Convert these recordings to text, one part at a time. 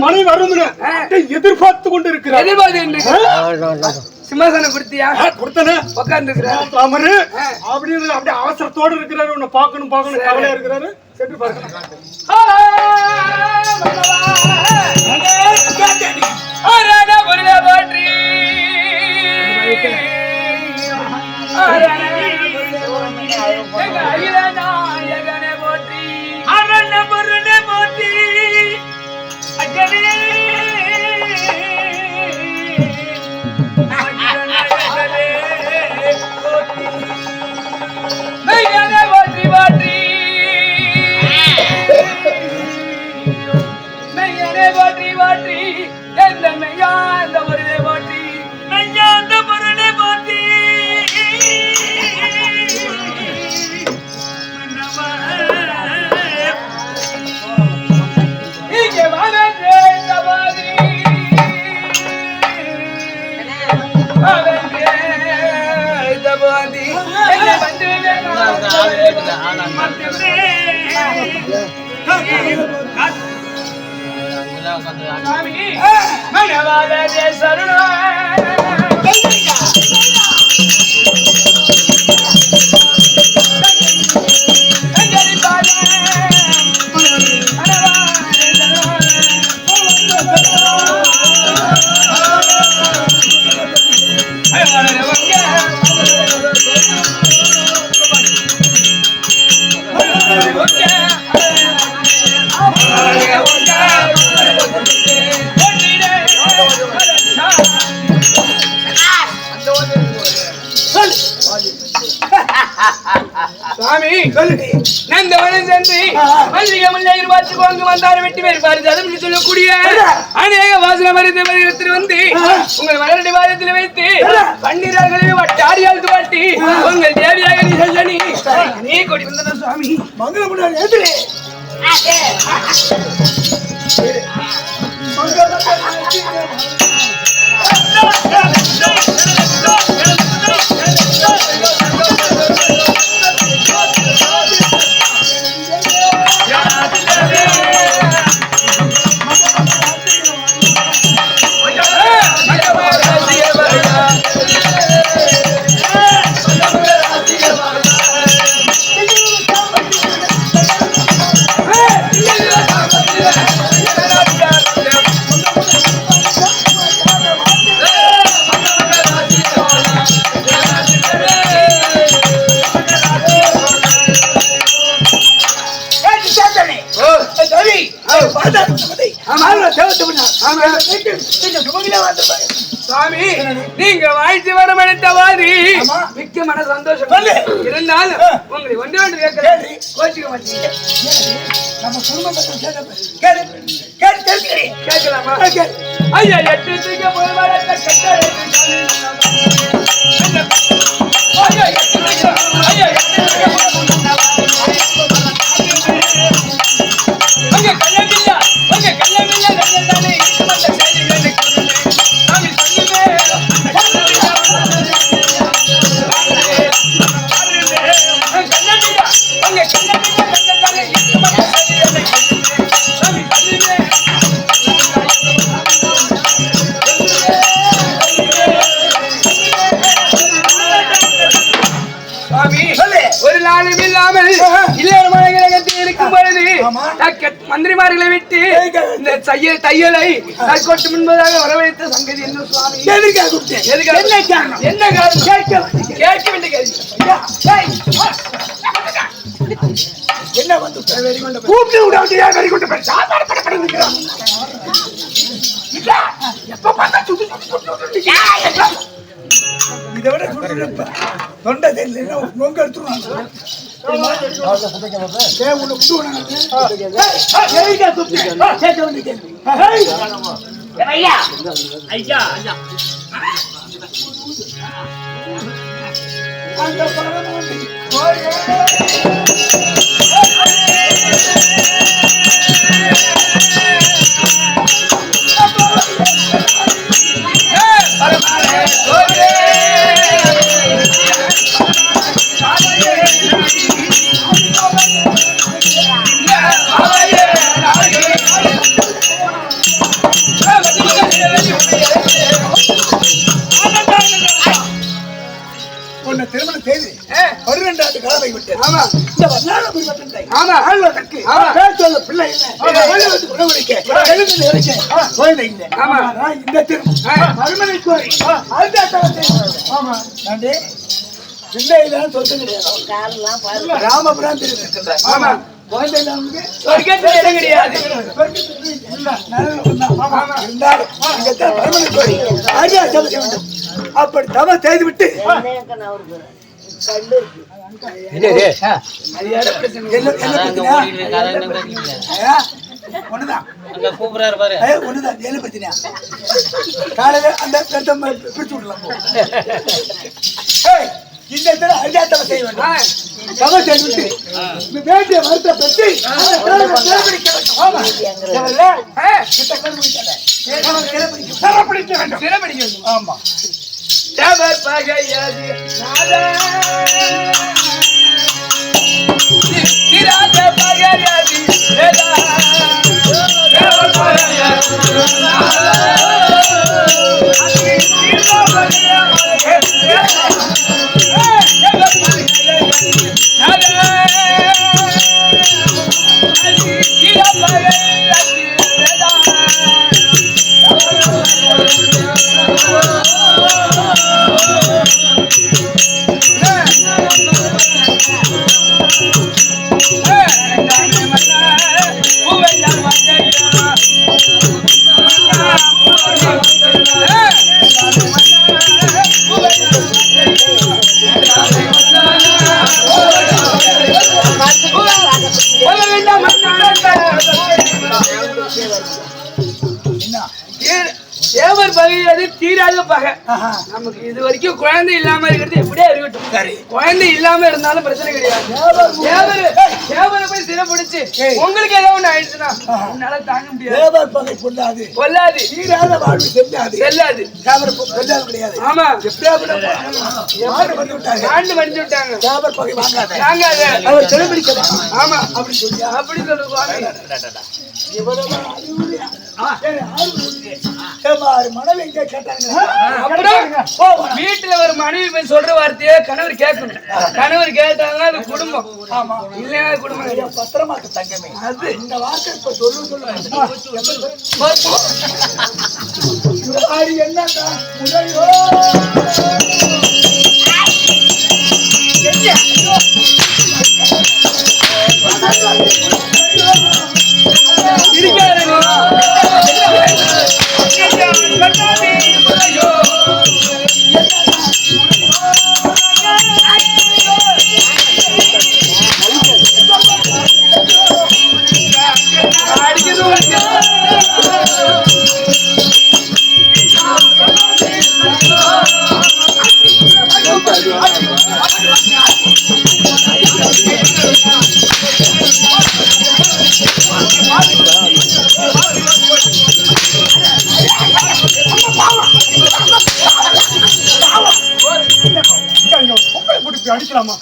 மனைவி வரும் எதிர்பார்த்து கொண்டு இருக்கிறார். சிம்மாசனம் கொடுத்தியா? கொடுத்தன உட்கார்ந்து அமரு அப்படின்னு அப்படியே அவசரத்தோடு இருக்கிறாரு. உன்னை பார்க்கணும் பார்க்கணும் கவலையா இருக்கிறாரு. சென்று பாருங்க. சொல்லக்கூடிய அநேக வாசன மருத்துவத்தில் வந்து உங்கள் மலரடி வாரத்தில் வைத்து பன்னீரார்களே வட்டாரியால் துவாட்டி உங்கள் தேவியாக நீ கொடி வந்தன சுவாமி மங்களமுடன் எதிரே சுவாமி நீங்க வாழ்த்து வரமளித்தவாறு மிக்க மன சந்தோஷம் இருந்தாலும் உங்களை ஒன்று ஒன்று கேட்கிறேன். கோச்சிக்க மாட்டீங்க. நம்ம கேட்கலாமா? ஐயா எட்டு போய் மந்திரிமார்களை விட்டு இந்த தையலை கொட்டு முன்பதாக வரவழைத்த சங்கதி என்ன சுவாமி? என்ன காரணம் கேட்க வேண்டிய என்ன வந்து கூப்பிட்டு விடாது இதை விட தொண்டை தெரியல நோங்க எடுத்துருவாங்க. ஆமா இந்த வல்லார புரிவத்தை ஆமா ஆழ்வதற்கு பேர் சொல்ல பிள்ளை இல்லை உணவளிக்க எழுந்து நினைக்க குழந்தை இல்லை ஆமா இந்த திரு மறுமனை கோரி ஆமா நன்றி பிள்ளை இல்லைன்னு சொல்ல கிடையாது ராமபுரம் தெரிவித்திருக்கின்ற ஆமா குழந்தை நமக்கு சொர்க்கத்துல இடம் கிடையாது இருந்தாலும் மறுமனை கோரி அரியா சமைக்க வேண்டும் அப்படி தவம் செய்து விட்டு ஒண்ணுதான் ஏழு பிரச்சனையா காலையில அந்த பிரிச்சு விடலாம் இந்த இடத்துல அரியாத்தவ செய்ய வேண்டும் தவம் செய்து விட்டு வேண்டிய மருத்துவ பெற்று ஆமா தேவர் பகையது திராஜ பகையது தேவர் தேவர் பகையது தீராத பகை நமக்கு இது வரைக்கும் குழந்தை இல்லாம இருக்கிறது எப்படியே இருக்கட்டும் சரி குழந்தை இல்லாம இருந்தாலும் பிரச்சனை கிடையாது தேவரை போய் சிறப்பிடிச்சு உங்களுக்கு ஏதோ ஒண்ணு ஆயிடுச்சுன்னா உன்னால தாங்க முடியாது தேவர் பகை கொள்ளாது கொல்லாது தீராத வாழ்வு செல்லாது செல்லாது தேவர் கொள்ளாது கிடையாது ஆமா ஆண்டு பண்ணி விட்டாங்க ஆண்டு மடிஞ்சு விட்டாங்க தேவர் பகை வாங்காத தாங்காத அவர் சிறப்பிடிக்கலாம் ஆமா அப்படி சொல்லியா அப்படி சொல்லுவாங்க மனைவி எங்க கேட்டாங்க அப்புறம் வீட்டுல ஒரு மனைவி போய் சொல்ற வார்த்தையே கணவர் கேட்கணும் கணவர் கேட்டாங்க அது குடும்பம் ஆமா இல்லையா குடும்பம் பத்திரமா இருக்கு தங்கமே அது இந்த வார்த்தை இப்ப சொல்லு என்னடா முறையோ அடிக்கலாமா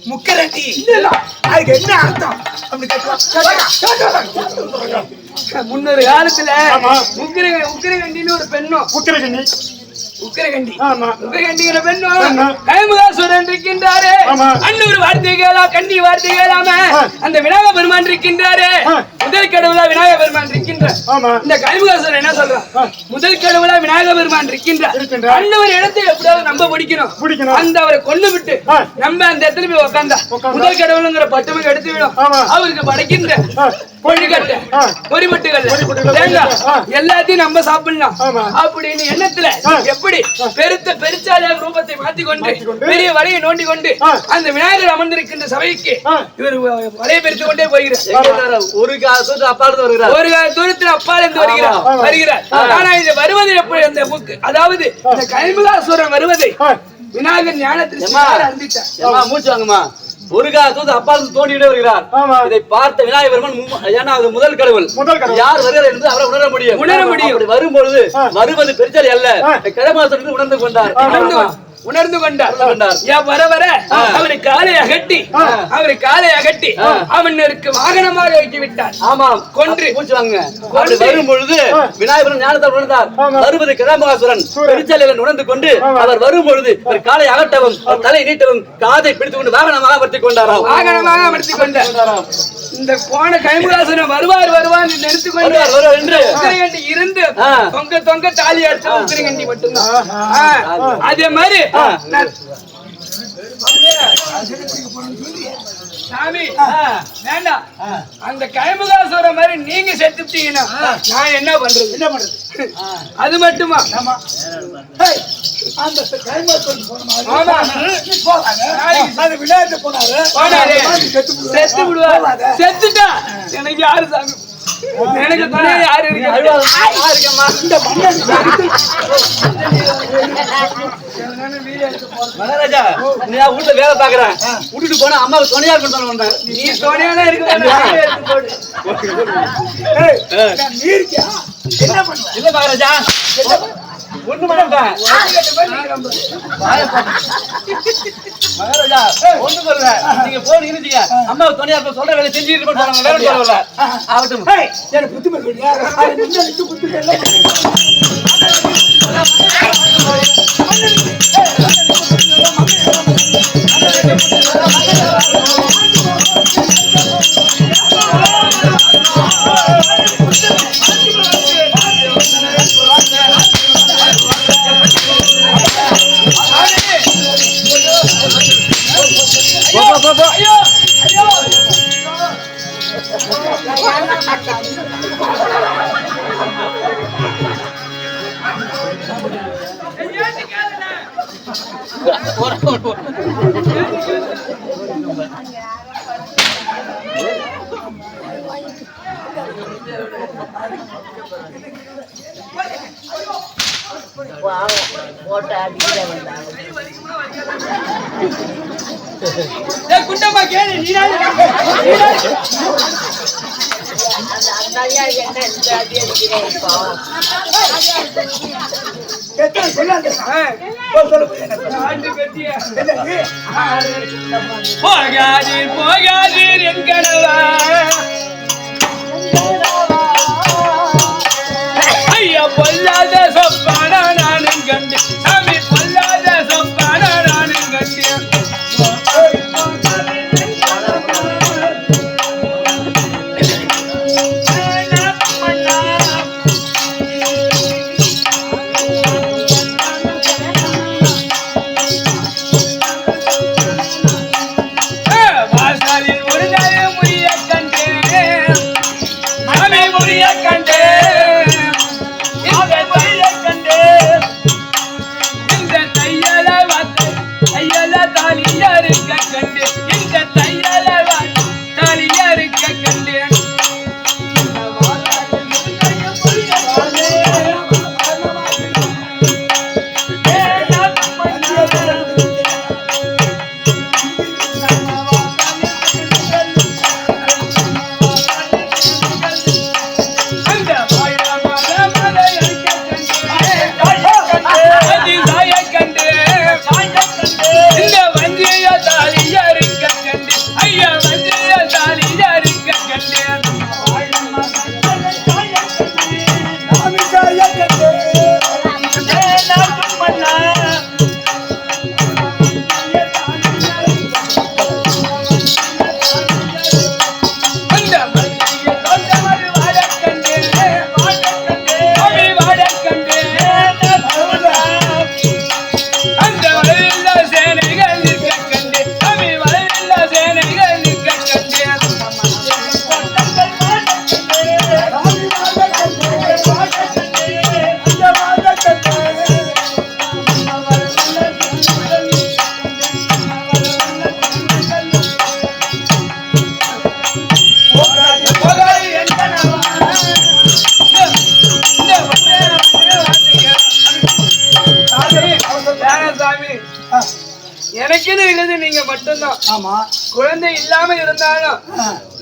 முக்கரண்டி அதுக்கு என்ன அர்த்தம் அப்படி முன்னொரு காலத்துல உக்கிரகண்டின்னு ஒரு பெண்ணும் உக்கிரகண்டி ஆமா. உக்கிரகண்டிங்கிற பெண்ணும் கைமுகாசுரன் இருக்கின்றாரு. அன்னொரு வார்த்தை கேளா கண்டி வார்த்தை கேளாம அந்த விநாயக பெருமான் இருக்கின்றாரு. முதல் கடவுளா விநாயக பெருமான் இருக்கின்றார். இந்த கைமுகாசுரன் என்ன சொல்றான்? முதல் கடவுளா விநாயக பெருமான் இருக்கின்றார். அன்னவர் இடத்தை எப்படியாவது நம்ம பிடிக்கணும். அந்த அவரை கொண்டு விட்டு நம்ம அந்த இடத்துல போய் உட்கார்ந்தா முதல் கடவுளுங்கிற பட்டமை எடுத்து விடும். அவருக்கு படைக்கின்ற பொழிகட்ட பொறிமட்டுகள் தேங்காய் எல்லாத்தையும் நம்ம சாப்பிடலாம் அப்படின்னு எண்ணத்துல எப்படி பெருத்த பெருச்சாலிய ரூபத்தை மாற்றிக்கொண்டு பெரிய வலையை நோண்டி கொண்டு அந்த விநாயகர் அமர்ந்திருக்கின்ற சபைக்கு இவர் வலையை பெருத்து கொண்டே போகிறார். ஒரு காலத்துல அப்பால் இருந்து வருகிறார். ஆனா இது வருவது எப்படி? அந்த அதாவது இந்த கைமுகாசுரன் வருவதை விநாயகர் ஞானத்தில் மூச்சு வாங்கம்மா. ஒரு காலத்துல அப்பா தோண்டிவிட்டே வருகிறார். இதை பார்த்த விநாயகர் பெருமான் ஏன்னா அது முதல் கடவுள் யார் வருகிறார் என்று அவரை உணர முடியும். வரும்பொழுது வருவது பெருச்சாலி அல்ல கிழமாசன் உணர்ந்து கொண்டார். வர வர அவரை காலை அகட்டி அவனுக்கு வாகனமாக வைத்து விட்டார். ஆமாம், கொன்று மூச்சுவாங்க. வரும்பொழுது விநாயகர் ஞானத்தால் உணர்ந்தார். வருவது கிழமாசுரன் பெருச்சாலியில் உணர்ந்து கொண்டு அவர் வரும்பொழுது காலை அகட்டவும் தலை நீட்டவும் காதை பிடித்துக் கொண்டு வாகனமாக அமர்த்திக் கொண்டாராம். இந்த போன கைமுகாசுரன் வருவார் நிறுத்திக் கொண்டு இருந்து தொங்க தாலி அடிச்ச உக்கிரகண்டி மட்டும்தான். அதே மாதிரி சாமி வேண்டாம். அந்த கைமுகாசுர மாதிரி நீங்க செத்துட்டீங்கன்னா நான் என்ன பண்றது? அது மட்டுமா? அந்த விளையாட்டு போனாரு செத்து விடுவார். செத்துட்டா எனக்கு யாரு சாமி? எனக்கு துணை யாரு மகாராஜா? நீ வீட்டுல வேலை பாக்குறேன் விட்டுட்டு போனா அம்மாவுக்கு துணையா இருக்கணும். நீ துணையாதான் இல்ல மகாராஜா ஒண்ணு மகாராஜா ஒண்ணு சொல்ற நீங்க போன் இருந்தீங்க அம்மாவுக்கு துணையா இருக்க சொல்ற வேலை செஞ்சுட்டு வேலை ஆகட்டும். எனக்கு புத்தி குண்டமா கேளு. போகாதீர் என் கனவா ஐயா பொல்லாத சொப்பான நானும் கண்டு சாமி பொல்லாத சொப்பான நானும் கண்டு எனக்குன்னு இருக்கிறது நீங்க மட்டும்தான். ஆமா. குழந்தை இல்லாம இருந்தாலும்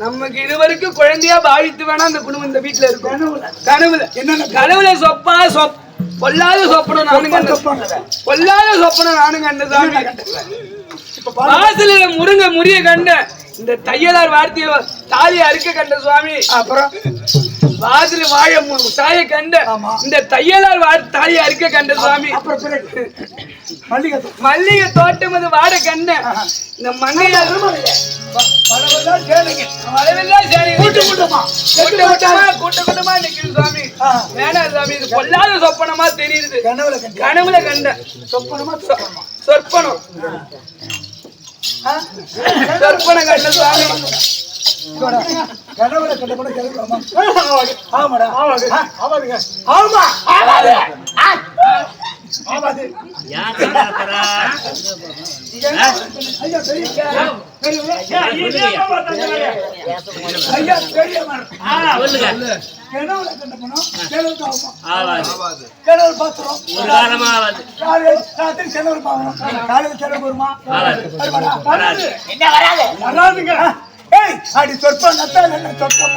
நமக்கு இதுவரைக்கும் குழந்தையா பாவித்து வேணா அந்த குடும்பம் இந்த வீட்டுல இருக்கும். கனவுல என்ன கனவுல பொல்லாத சொப்பனம் நானும் கண்டேன். பொல்லாத சொப்பனம் நானும் கண்டேன் சாமி. வாசலில முறிய கண்ட இந்த தையலார் வார்த்தைய தாலியை அறுக்க கண்ட சுவாமி. அப்புறம் வாசல வாழ தாயை கண்ட இந்த தையலார் தாலியை அறுக்க கண்ட சுவாமி. மல்லிகை தோட்டம் அது வாட கண்ட இந்த மங்கையார் கூட்டமா நிக்குது சுவாமி. வேணாம் சுவாமி, இது பொல்லாத சொப்பனமா தெரியுது. கனவுல கண்ட சொப்பனம் சொற்பனம் கண்ட சுவாமி. கனவுல கண்டபட கேட்கலாமா? ஆமாடா. ஆமாதுங்க. ஆமா ஆமாது ஆமாது. ஐயா பெரிய ஐயா பெரிய கனவுல கண்டபோனோம் கனவு பாத்துறோம். ராத்திரி கனவு பாக்கணும். காலையில் கனவு வருமா? என்ன வராதுங்க. ஏய் அடி சொற்பம் நத்தால் என்ன சொற்பம்?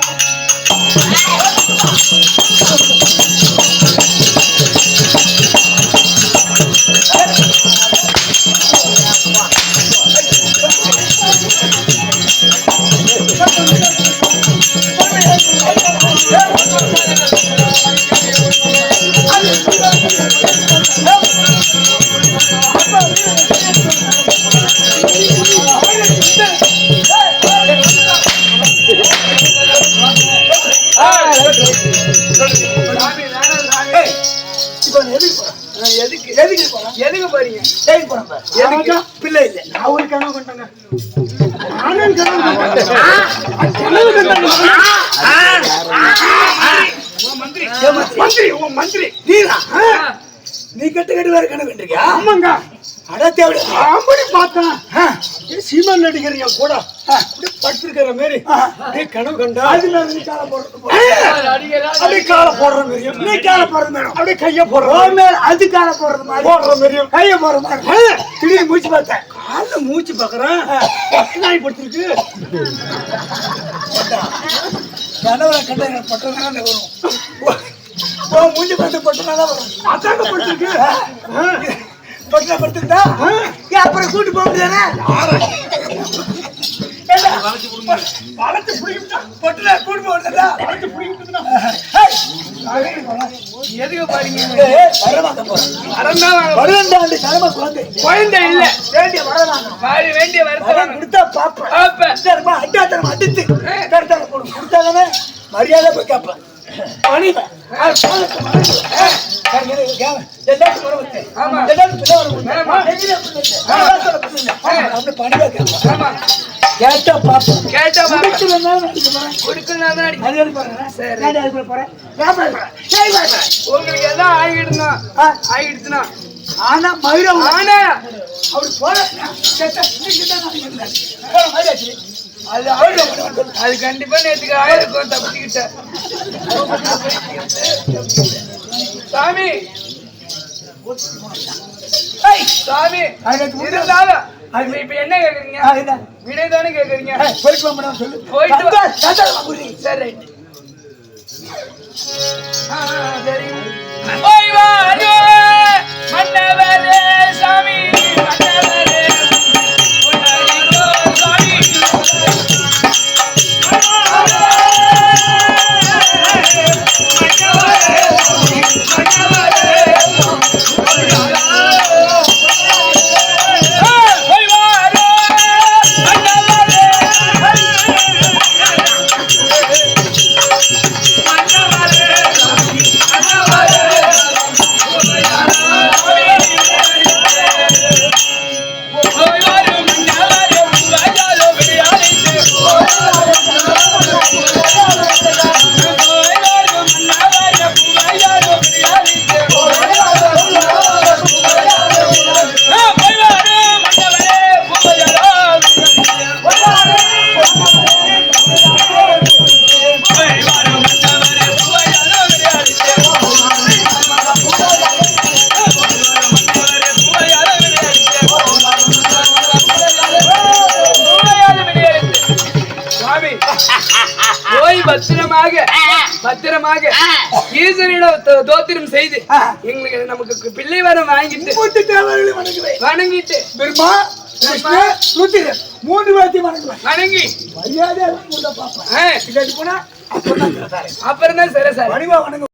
எதுக்கு போறீங்க? பிள்ளை இல்லை. அவருக்கு கனவு கண்டாங்க. மந்திரி நீ கட்டு வேற கனவு கண்டிருக்கியா? ஆமாங்க. அடத்தேவடி ஆம்படி பார்த்தேன். சீமான் நடிகர் என் கூட படுத்திருக்கிற மாதிரி கனவு கண்டா. அது கால போடுறது அப்படியே காலை போடுற மாதிரியும், நீ கால போடுறது மேடம். அப்படியே கைய போடுற அது கால போடுறது மாதிரி போடுற மாதிரியும், கைய போடுற மாதிரி திடீர்னு மூச்சு பார்த்தேன். கால மூச்சு பாக்குறேன். நாய் படுத்திருக்கு. கனவுல கண்ட பட்டனால வரும். மூஞ்சி பார்த்து பட்டனால வரும். அதாங்க படுத்திருக்கு. பட்டனா படுத்துக்கிட்டா அப்புறம் கூட்டு போக முடியாதே. வளர்த்து பிடிக்கிட்டா பட்டனா கூட்டு போகிறதா வளர்த்து பிடிக்கிட்டு எதுக்கு பாருங்க? குழந்தை இல்ல வேண்டிய கொடுத்தா பாப்பேன். அடித்து கொடுத்தாதானே மரியாதை போய் கேட்பேன். கேட்டா பாப்பேன். கேட்டா உங்களுக்கு எல்லாம் ஆகிடுச்சுன்னா ஆனா மயிரம் ஆனா அப்படி போற அது கண்டிப்பா நேற்றுக்கு ஆயிருக்கும். தப்பிச்சுக்கிட்ட சாமி சாமி இருந்தாலும் இப்ப என்ன கேக்குறீங்க? விடைதானே கேக்குறீங்க. போயிட்டு சரி சரி மன்னவரே சாமி மன்னவரே பத்திரமாக ஈஸ்வரிடம் தோத்திரம் செய்து எங்களுக்கு நமக்கு பிள்ளை வரம் வாங்கிட்டு தேவர்களை வணங்குவேன். வணங்கிட்டு பிரம்மா, விஷ்ணு, ருத்திரன் 3 பேர்த்தையும் வணங்குவேன். வணங்கி மரியாதை பார்ப்பேன். இல்லாட்டி போனா அப்புறம் தான் அப்புறம் தான் சரி சார் வடிவா வணங்க